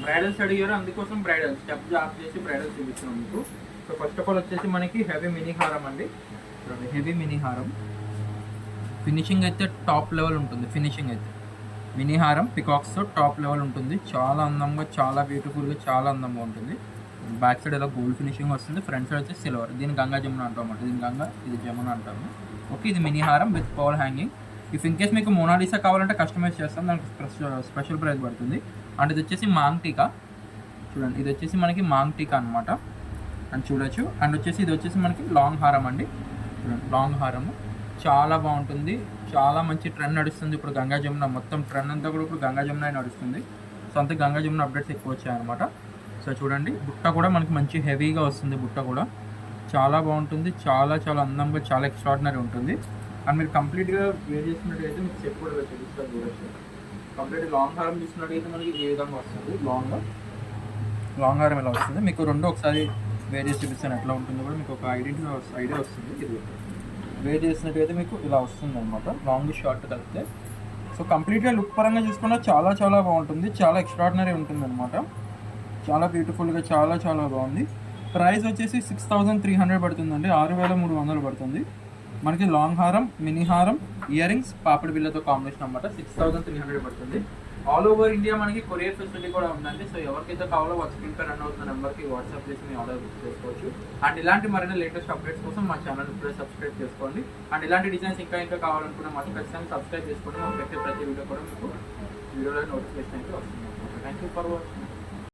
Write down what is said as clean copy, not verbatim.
Bridals అడిగారు, అందుకోసం bridal step job చేసి బ్రైడల్స్ చూపిస్తున్నాం మీకు. సో ఫస్ట్ ఆఫ్ ఆల్ వచ్చేసి మనకి హెవీ మినీ హారం అండి. హెవీ మినీ హారం ఫినిషింగ్ అయితే టాప్ లెవెల్ ఉంటుంది. ఫినిషింగ్ అయితే మినీ హారం పికాక్స్తో టాప్ లెవెల్ ఉంటుంది. చాలా అందంగా, చాలా బ్యూటిఫుల్గా, చాలా అందంగా ఉంటుంది. బ్యాక్ సైడ్ ఇలా గోల్డ్ ఫినిషింగ్ వస్తుంది. ఫ్రంట్ సైడ్ వచ్చేసి సిల్వర్. దీని గంగా జమున అంటాం అన్నమాట. దీని గంగా, ఇది జమున అంటాము. ఓకే, ఇది మినీ హారం with power hanging. If in case మీకు మోనాలిసా కావాలంటే కస్టమైజ్ చేస్తాం, దానికి స్పెషల్ ప్రైస్ పడుతుంది. అండ్ ఇది వచ్చేసి మాంగ్ టీకా చూడండి. ఇది వచ్చేసి మనకి మాంగ్ టీకా అనమాట అని చూడొచ్చు. అండ్ వచ్చేసి ఇది వచ్చేసి మనకి లాంగ్ హారం అండి. చూడండి, లాంగ్ హారము చాలా బాగుంటుంది. చాలా మంచి ట్రెండ్ నడుస్తుంది ఇప్పుడు గంగా జమున. మొత్తం ట్రెండ్ అంతా కూడా ఇప్పుడు గంగా జమున నడుస్తుంది. సో అంతే గంగా జమున అప్డేట్స్ ఎక్కువ వచ్చాయన్నమాట. సో చూడండి, బుట్ట కూడా మనకి మంచి హెవీగా వస్తుంది. బుట్ట కూడా చాలా బాగుంటుంది. చాలా చాలా అందంగా, చాలా ఎక్స్ట్రాడినరీ ఉంటుంది. అండ్ మీరు కంప్లీట్గా వేర్ చేసినట్టయితే మీకు సెట్ కూడా చూపిస్తారు చూడొచ్చు. కంప్లీట్ లాంగ్ హారం తీసుకున్నట్టయితే మనకి ఏ విధంగా వస్తుంది. లాంగ్ హారం ఎలా వస్తుంది మీకు రెండు ఒకసారి వేర్ చేసి చూపిస్తాను ఎట్లా ఉంటుందో కూడా మీకు ఒక ఐడియా వస్తుంది. ఇది వేర్ చేసినట్టయితే మీకు ఇలా వస్తుంది అనమాట, లాంగ్ షార్ట్ కలిపితే. సో కంప్లీట్గా లుక్ పరంగా చూసుకున్నా చాలా చాలా బాగుంటుంది. చాలా ఎక్స్ట్రాడినరీ ఉంటుంది అనమాట. చాలా బ్యూటిఫుల్గా, చాలా చాలా బాగుంది. ప్రైస్ వచ్చేసి 6300 పడుతుందండి. 6300 పడుతుంది మనకి. లాంగ్ హారం, మినీ హారం, ఇయర్ రింగ్స్, పాపిడి బిల్లతో కాంబినేషన్ అనమాట. 6300 పడుతుంది. ఆల్ ఓవర్ ఇండియా మనకి కొరియర్ ఫెసిలిటీ కూడా ఉందండి. సో ఎవరికైతే కావాలో వాటి స్క్రీన్ పై రన్ అవుతున్న నెంబర్కి వాట్సాప్ చేసి మీ ఆర్డర్ బుక్ చేసుకోవచ్చు. అండ్ ఇలాంటి మరిన్ని లేటెస్ట్ అప్డేట్స్ కోసం మా ఛానల్ ఇప్పుడే సబ్స్క్రైబ్ చేసుకోండి. అండ్ ఇలాంటి డిజైన్స్ ఇంకా కావాలనుకున్న మాత్రం ఖచ్చితంగా సబ్స్క్రైబ్ చేసుకోండి. మాకు ప్రతి వీడియో కూడా మీకు వీడియోలో నోటిఫికేషన్ అయితే వస్తుంది. Thank you for watching.